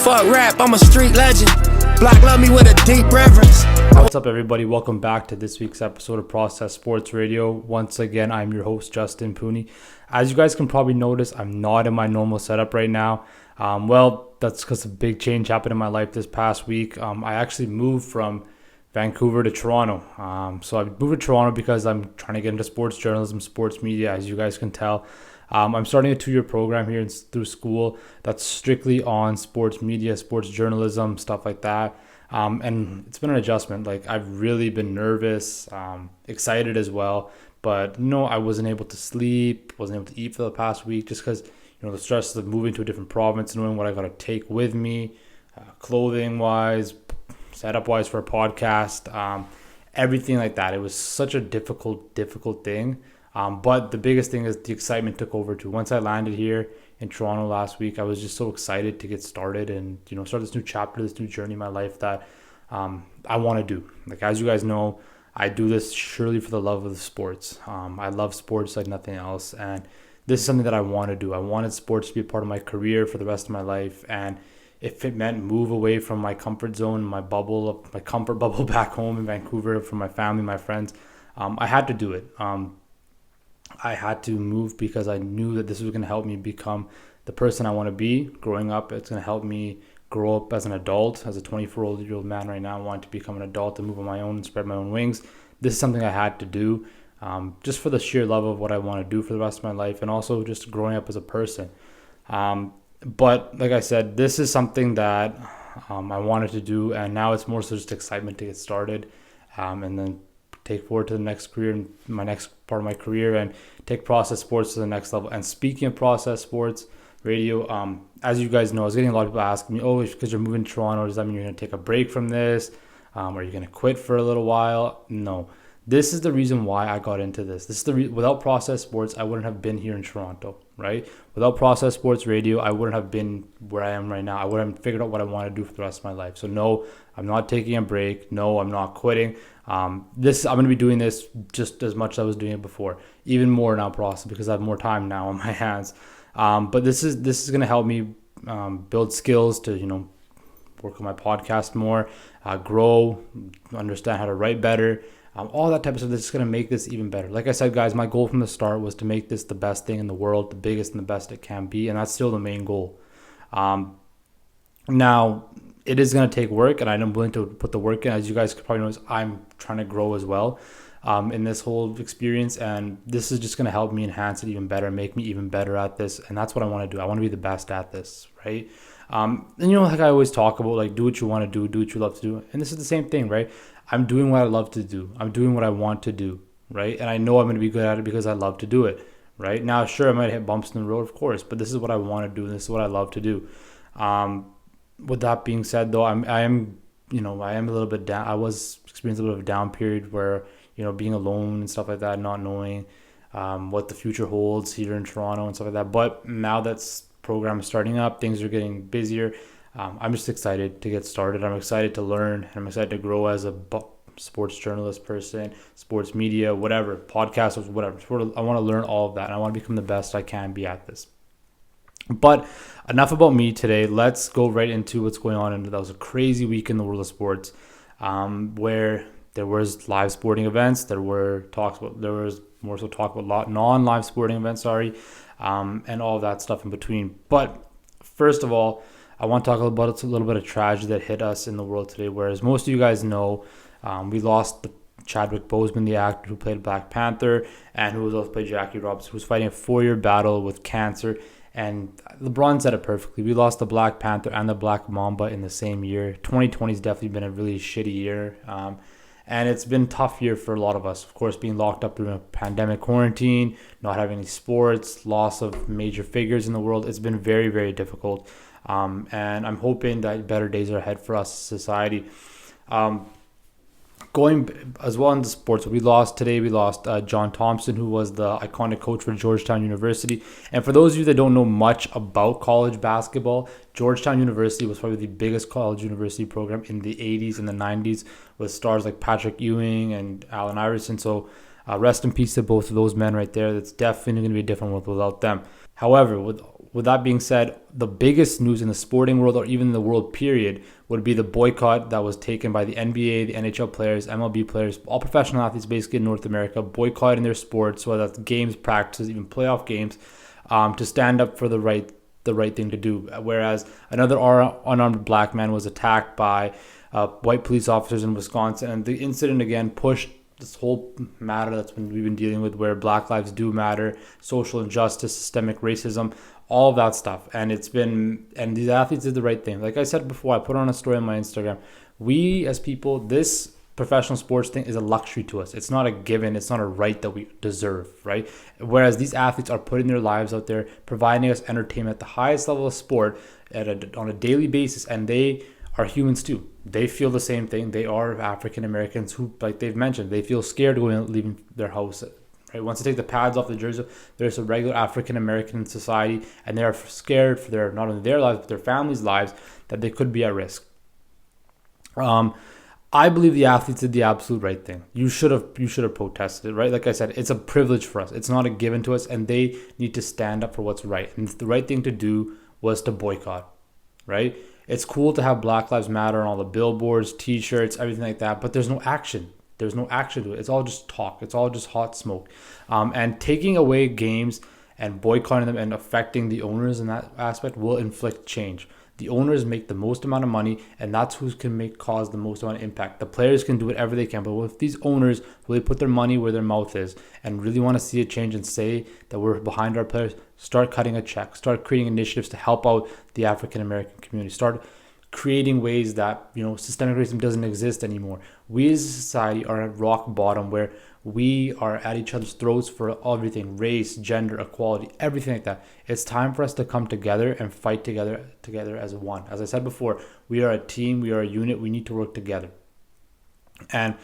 Fuck rap, I'm a street legend. Black love me with a deep reverence. What's up, everybody? Welcome back to this week's episode of Process Sports Radio. Once again, I'm your host, Justin Pooney. As you guys can probably notice, I'm not in my normal setup right now. That's because a big change happened in my life this past week. I actually moved from Vancouver to Toronto. So I moved to Toronto because I'm trying to get into sports journalism, sports media, as you guys can tell. I'm starting a 2-year program here through school that's strictly on sports media, sports journalism, stuff like that. And it's been an adjustment. Like, I've really been nervous, excited as well. But I wasn't able to sleep, wasn't able to eat for the past week just because, the stress of moving to a different province, knowing what I got to take with me, clothing-wise, setup-wise for a podcast, everything like that. It was such a difficult thing. But the biggest thing is the excitement took over too. Once I landed here in Toronto last week, I was just so excited to get started and, start this new chapter, this new journey in my life that I want to do. Like, as you guys know, I do this surely for the love of the sports. I love sports like nothing else. And this is something that I want to do. I wanted sports to be a part of my career for the rest of my life. And if it meant move away from my comfort zone, my comfort bubble back home in Vancouver, from my family, my friends, I had to do it. I had to move because I knew that this was going to help me become the person I want to be growing up. It's going to help me grow up as an adult, as a 24-year-old man right now. I want to become an adult and move on my own and spread my own wings. This is something I had to do just for the sheer love of what I want to do for the rest of my life and also just growing up as a person. But like I said, this is something that I wanted to do, and now it's more so just excitement to get started and then take forward to the next career, my next part of my career, and take Process Sports to the next level. And speaking of Process Sports Radio, as you guys know, I was getting a lot of people asking me, because you're moving to Toronto, does that mean you're going to take a break from this? Are you going to quit for a little while? No. This is the reason why I got into this. This is without Process Sports, I wouldn't have been here in Toronto, right? Without Process Sports Radio, I wouldn't have been where I am right now. I wouldn't have figured out what I want to do for the rest of my life. So no, I'm not taking a break. No, I'm not quitting. I'm going to be doing this just as much as I was doing it before, even more now, Process, because I have more time now on my hands. But this is going to help me build skills to work on my podcast more, grow, understand how to write better. All that type of stuff that's going to make this even better. Like I said, guys, my goal from the start was to make this the best thing in the world, the biggest and the best it can be, and that's still the main goal. Now, it is going to take work, and I'm willing to put the work in. As you guys could probably notice, I'm trying to grow as well in this whole experience, and this is just going to help me enhance it even better, make me even better at this, and that's what I want to do. I want to be the best at this, right? And like I always talk about, like, do what you want to do what you love to do, and this is the same thing, right? I'm doing what I love to do. I'm doing what I want to do, right? And I know I'm going to be good at it because I love to do it, right? Now, sure, I might hit bumps in the road, of course, but this is what I want to do, and this is what I love to do. With that being said, though, I am a little bit down. I was experiencing a little bit of a down period where, being alone and stuff like that, not knowing what the future holds here in Toronto and stuff like that. But now that's program is starting up, things are getting busier. I'm just excited to get started. I'm excited to learn. I'm excited to grow as a sports journalist person, sports media, whatever, podcast, whatever. I want to learn all of that, and I want to become the best I can be at this. But enough about me today. Let's go right into what's going on. And that was a crazy week in the world of sports, where there was live sporting events. There was more so talk about non-live sporting events. And all of that stuff in between. But first of all, I want to talk about a little bit of tragedy that hit us in the world today. Whereas most of you guys know, we lost Chadwick Boseman, the actor who played Black Panther, and who was also played Jackie Robinson, who was fighting a 4-year battle with cancer. And LeBron said it perfectly. We lost the Black Panther and the Black Mamba in the same year. 2020 has definitely been a really shitty year. And it's been a tough year for a lot of us. Of course, being locked up during a pandemic quarantine, not having any sports, loss of major figures in the world. It's been very, very difficult. And I'm hoping that better days are ahead for us as a society. Going as well into sports, we lost John Thompson, who was the iconic coach for Georgetown University. And for those of you that don't know much about college basketball, Georgetown University was probably the biggest college university program in the 80s and the 90s, with stars like Patrick Ewing and Allen Iverson. So rest in peace to both of those men right there. That's definitely going to be a different world without them. However, with with that being said, the biggest news in the sporting world or even the world period would be the boycott that was taken by the NBA, the NHL players, MLB players, all professional athletes basically in North America, boycotting their sports, whether that's games, practices, even playoff games, to stand up for the right thing to do. Whereas another unarmed black man was attacked by white police officers in Wisconsin, and the incident again pushed this whole matter we've been dealing with, where Black lives do matter, social injustice, systemic racism, all of that stuff. And these athletes did the right thing. Like I said before, I put on a story on my Instagram. We as people, this professional sports thing is a luxury to us. It's not a given. It's not a right that we deserve, right? Whereas these athletes are putting their lives out there, providing us entertainment at the highest level of sport on a daily basis, and they are humans too. They feel the same thing. They are African Americans who, like they've mentioned, they feel scared leaving their house. Right? Once they take the pads off the jersey, there's a regular African American in society, and they are scared for not only their lives but their families' lives, that they could be at risk. I believe the athletes did the absolute right thing. You should have protested, right? Like I said, it's a privilege for us. It's not a given to us, and they need to stand up for what's right. And the right thing to do was to boycott, right? It's cool to have Black Lives Matter on all the billboards, T-shirts, everything like that, but there's no action. There's no action to it. It's all just talk. It's all just hot smoke. And taking away games and boycotting them and affecting the owners in that aspect will inflict change. The owners make the most amount of money, and that's who can cause the most amount of impact. The players can do whatever they can, but if these owners really put their money where their mouth is and really want to see a change and say that we're behind our players, start cutting a check, start creating initiatives to help out the African American community, start creating ways that systemic racism doesn't exist anymore. We as a society are at rock bottom, where we are at each other's throats for everything: race, gender, equality, everything like that. It's time for us to come together and fight together as one. As I said before, we are a team, we are a unit, we need to work together. And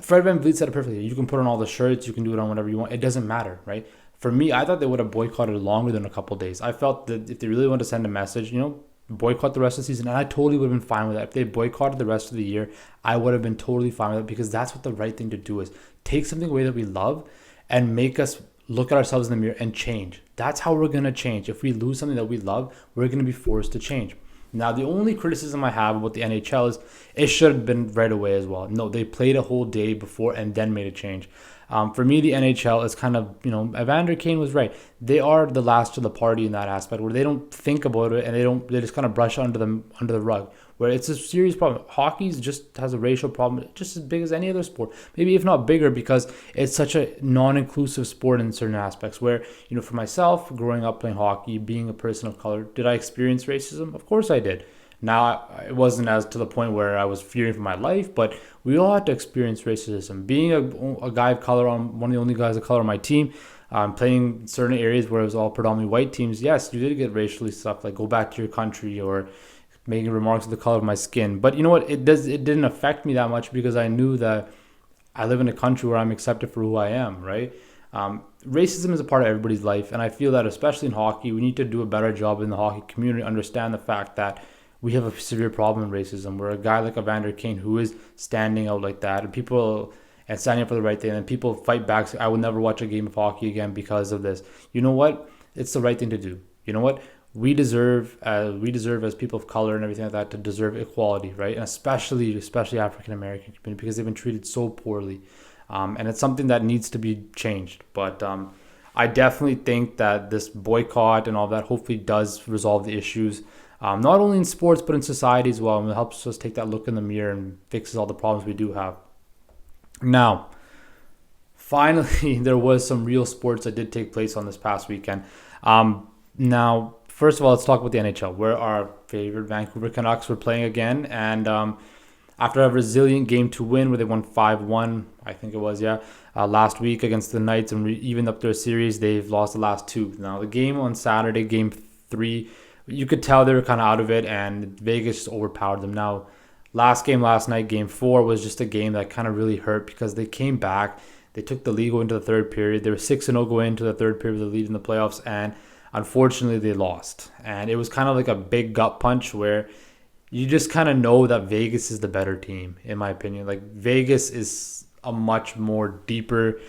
Fred VanVleet said it perfectly. You can put on all the shirts, you can do it on whatever you want. It doesn't matter, right? For me, I thought they would have boycotted longer than a couple days. I felt that if they really want to send a message, boycott the rest of the season, and I totally would have been fine with that. If they boycotted the rest of the year, I would have been totally fine with it, because that's what the right thing to do is: take something away that we love and make us look at ourselves in the mirror and change. That's how we're going to change. If we lose something that we love, we're going to be forced to change. Now, the only criticism I have about the NHL is it should have been right away as well. No, they played a whole day before and then made a change. For me, the NHL is kind of, Evander Kane was right. They are the last of the party in that aspect, where they don't think about it and they just kind of brush under the rug, where it's a serious problem. Hockey just has a racial problem just as big as any other sport, maybe if not bigger, because it's such a non-inclusive sport in certain aspects. Where, for myself, growing up playing hockey, being a person of color, did I experience racism? Of course I did. Now, it wasn't as to the point where I was fearing for my life, but we all had to experience racism. Being a guy of color, on one of the only guys of color on my team, playing in certain areas where it was all predominantly white teams, yes, you did get racially stuff like "go back to your country" or making remarks of the color of my skin. But you know what? It didn't affect me that much, because I knew that I live in a country where I'm accepted for who I am, right? Racism is a part of everybody's life, and I feel that especially in hockey, we need to do a better job in the hockey community, understand the fact that we have a severe problem in racism, where a guy like Evander Kane, who is standing out like that, and standing up for the right thing, and people fight back, say, I will never watch a game of hockey again because of this. You know what? It's the right thing to do. You know what? We deserve as people of color and everything like that to deserve equality, right? And especially African American community, because they've been treated so poorly, and it's something that needs to be changed. But I definitely think that this boycott and all that hopefully does resolve the issues. Not only in sports, but in society as well. And it helps us take that look in the mirror and fixes all the problems we do have. Now, finally, there was some real sports that did take place on this past weekend. Now, first of all, let's talk about the NHL, where our favorite Vancouver Canucks were playing again. And after a resilient game to win, where they won 5-1, I think it was, last week against the Knights, and evened up their series, they've lost the last two. Now, the game on Saturday, game 3, you could tell they were kind of out of it, and Vegas just overpowered them. Now, last night, game 4, was just a game that kind of really hurt, because they came back. They took the lead going into the third period. They were 6-0 going into the third period with the lead in the playoffs, and unfortunately, they lost. And it was kind of like a big gut punch, where you just kind of know that Vegas is the better team, in my opinion. Like, Vegas is a much more deeper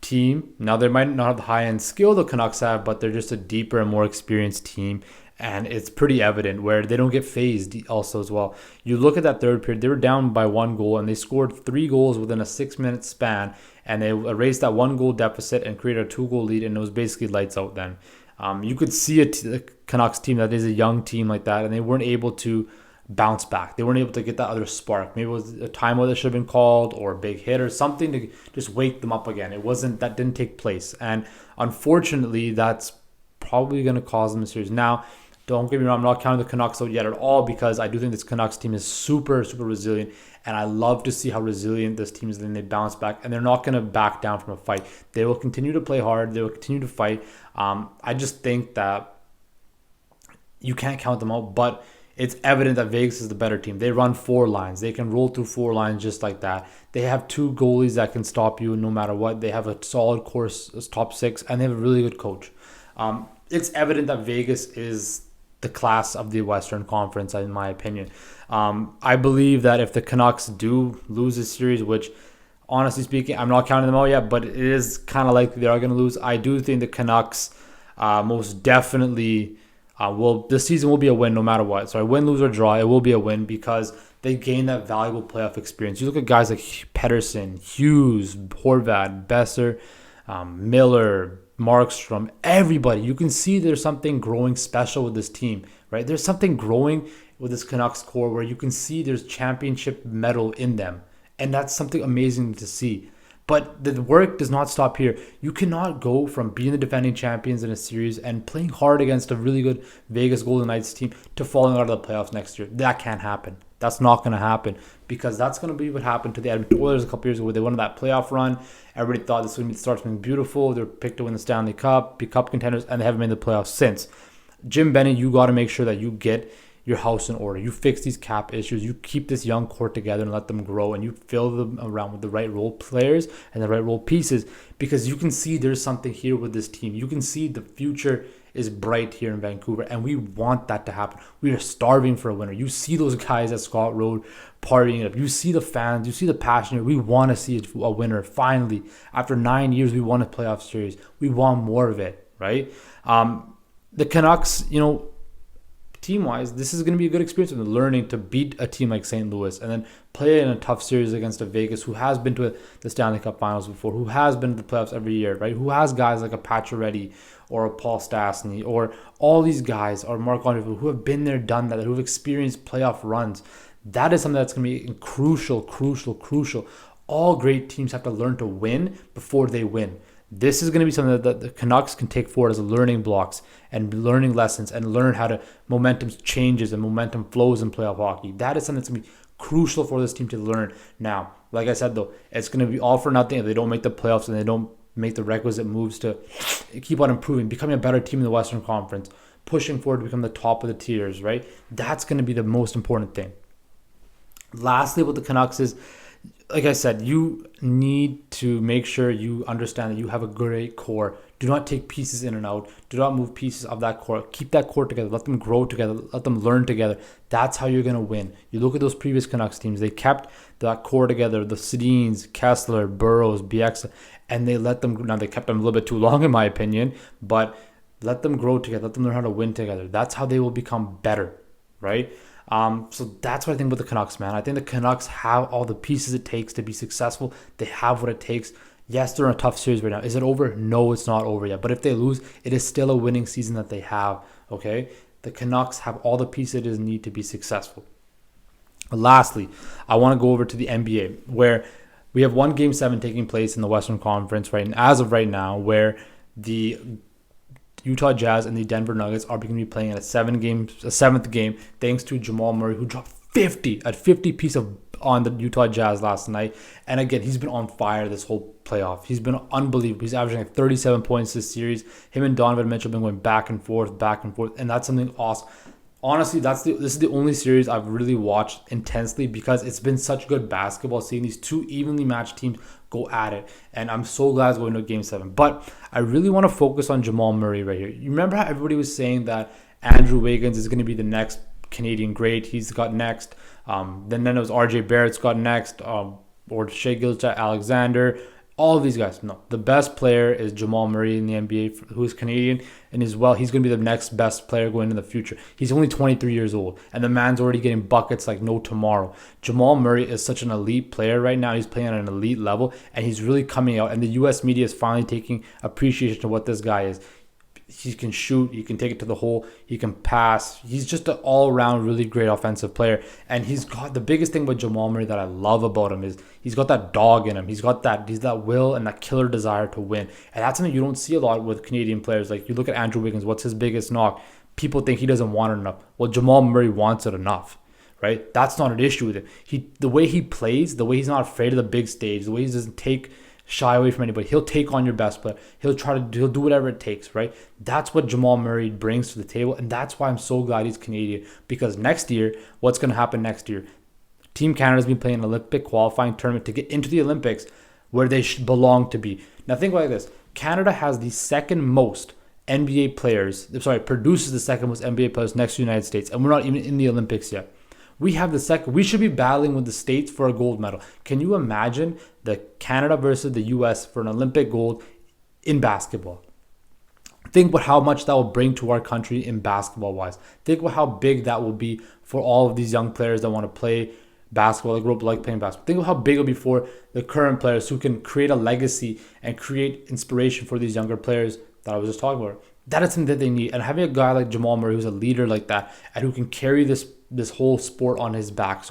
team. Now, they might not have the high-end skill the Canucks have, but they're just a deeper and more experienced team. And it's pretty evident where they don't get phased also as well. You look at that third period, they were down by 1 goal, and they scored 3 goals within a 6-minute span. And they erased that 1-goal deficit and created a 2-goal lead, and it was basically lights out then. You could see the Canucks team that is a young team like that, and they weren't able to bounce back. They weren't able to get that other spark. Maybe it was a timeout that should have been called or a big hit or something to just wake them up again. That didn't take place. And unfortunately, that's probably going to cause them a series. Now, don't get me wrong, I'm not counting the Canucks out yet at all, because I do think this Canucks team is super, super resilient. And I love to see how resilient this team is. Then they bounce back, and they're not going to back down from a fight. They will continue to play hard. They will continue to fight. I just think that you can't count them out, but it's evident that Vegas is the better team. They run 4 lines. They can roll through 4 lines just like that. They have 2 goalies that can stop you no matter what. They have a solid course top 6, and they have a really good coach. It's evident that Vegas is the class of the Western Conference, in my opinion. I believe that if the Canucks do lose this series, which honestly speaking, I'm not counting them out yet, but it is kind of likely they are going to lose. I do think the Canucks most definitely this season will be a win no matter what. So win, lose, or draw, it will be a win because they gain that valuable playoff experience. You look at guys like Pettersson, Hughes, Horvat, Besser, Miller, Markstrom, everybody. You can see there's something growing special with this team, right? There's something growing with this Canucks core where you can see there's championship metal in them. And that's something amazing to see. But the work does not stop here. You cannot go from being the defending champions in a series and playing hard against a really good Vegas Golden Knights team to falling out of the playoffs next year. That can't happen. That's not going to happen, because that's going to be what happened to the Edmonton Oilers a couple years ago. They won that playoff run. Everybody thought this would be the start something beautiful. They were picked to win the Stanley Cup, be Cup contenders, and they haven't made the playoffs since. Jim Bennett, you got to make sure that you get your house in order. You fix these cap issues. You keep this young core together and let them grow, and you fill them around with the right role players and the right role pieces, because you can see there's something here with this team. You can see the future is bright here in Vancouver, and we want that to happen. We are starving for a winner. You see those guys at Scott Road partying it up. You see the fans. You see the passion. We want to see a winner. Finally, after 9 years, we won a playoff series. We want more of it, right? The Canucks, team-wise, this is going to be a good experience for them, learning to beat a team like St. Louis and then play in a tough series against a Vegas who has been to the Stanley Cup Finals before, who has been to the playoffs every year, right? Who has guys like a Pacioretty or a Paul Stastny or all these guys, or Marc-Andre who have been there, done that, who have experienced playoff runs. That is something that's going to be crucial. All great teams have to learn to win before they win. This is going to be something that the Canucks can take forward as learning blocks and learning lessons, and learn how to momentum changes and momentum flows in playoff hockey. That is something that's going to be crucial for this team to learn. Now, like I said, though, it's going to be all for nothing if they don't make the playoffs and they don't make the requisite moves to keep on improving, becoming a better team in the Western Conference, pushing forward to become the top of the tiers, right? That's going to be the most important thing. Lastly, with the Canucks is, like I said, you need to make sure you understand that you have a great core. Do not take pieces in and out. Do not move pieces of that core. Keep that core together. Let them grow together. Let them learn together. That's how you're going to win. You look at those previous Canucks teams. They kept that core together. The Sedins, Kessler, Burrows, Bieksa, and they let them. Now, they kept them a little bit too long, in my opinion, but let them grow together. Let them learn how to win together. That's how they will become better, right? So that's what I think about the Canucks, man. I think the Canucks have all the pieces it takes to be successful. They have what it takes. Yes, they're in a tough series right now. Is it over? No, it's not over yet. But if they lose, it is still a winning season that they have, okay? The Canucks have all the pieces it need to be successful. Lastly, I want to go over to the NBA, where we have one Game 7 taking place in the Western Conference as of right now, where the Utah Jazz and the Denver Nuggets are going to be playing in a seventh game, thanks to Jamal Murray, who dropped 50 piece on the Utah Jazz last night. And again, he's been on fire this whole playoff. He's been unbelievable. He's averaging like 37 points this series. Him and Donovan Mitchell have been going back and forth, and that's something awesome. Honestly, this is the only series I've really watched intensely, because it's been such good basketball, seeing these two evenly matched teams go at it. And I'm so glad it's going to Game 7. But I really want to focus on Jamal Murray right here. You remember how everybody was saying that Andrew Wiggins is going to be the next Canadian great? He's got next. Then it was RJ Barrett's got next, or Shai Gilgeous-Alexander. All of these guys, no. The best player is Jamal Murray in the NBA, who is Canadian, and he's going to be the next best player going into the future. He's only 23 years old, and the man's already getting buckets like no tomorrow. Jamal Murray is such an elite player right now. He's playing at an elite level, and he's really coming out, and the U.S. media is finally taking appreciation to what this guy is. He can shoot, he can take it to the hole, he can pass. He's just an all-around really great offensive player. And he's got the biggest thing with Jamal Murray that I love about him is he's got that dog in him. He's that will and that killer desire to win. And that's something you don't see a lot with Canadian players. Like you look at Andrew Wiggins, what's his biggest knock? People think he doesn't want it enough. Well, Jamal Murray wants it enough. Right? That's not an issue with him. The way he plays, the way he's not afraid of the big stage, the way he doesn't shy away from anybody. He'll take on your best player. He'll do whatever it takes, right? That's what Jamal Murray brings to the table, and that's why I'm so glad he's Canadian, because next year, what's going to happen next year? Team Canada's been playing an Olympic qualifying tournament to get into the Olympics where they belong to be. Now think like this. Canada has the second most NBA players, produces the second most NBA players next to the United States, and we're not even in the Olympics yet. We have the second. We should be battling with the States for a gold medal. Can you imagine the Canada versus the U.S. for an Olympic gold in basketball? Think about how much that will bring to our country in basketball-wise. Think about how big that will be for all of these young players that want to play basketball, that grew up like playing basketball. Think of how big it'll be for the current players who can create a legacy and create inspiration for these younger players that I was just talking about. That is something that they need. And having a guy like Jamal Murray who's a leader like that and who can carry this whole sport on his back,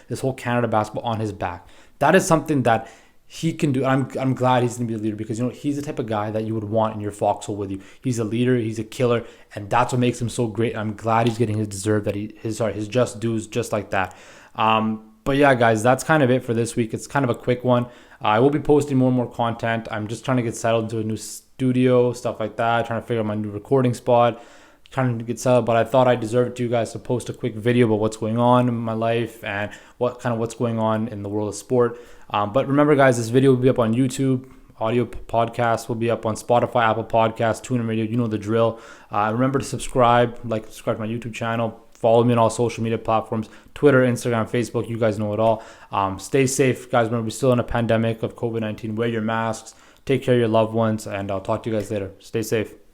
this whole Canada basketball on his back. That is something that he can do. I'm glad he's going to be a leader because, he's the type of guy that you would want in your foxhole with you. He's a leader, he's a killer, and that's what makes him so great. And I'm glad he's getting his just dues just like that. But yeah, guys, that's kind of it for this week. It's kind of a quick one. I will be posting more and more content. I'm just trying to get settled into a new studio, stuff like that, trying to figure out my new recording spot, trying to get settled. But I thought I deserved you guys to post a quick video about what's going on in my life and what's going on in the world of sport. But remember, guys, this video will be up on YouTube. Audio podcast will be up on Spotify, Apple Podcasts, TuneIn Radio. You know the drill. Remember to subscribe to my YouTube channel. Follow me on all social media platforms, Twitter, Instagram, Facebook. You guys know it all. Stay safe, guys. Remember, we're still in a pandemic of COVID-19. Wear your masks. Take care of your loved ones. And I'll talk to you guys later. Stay safe.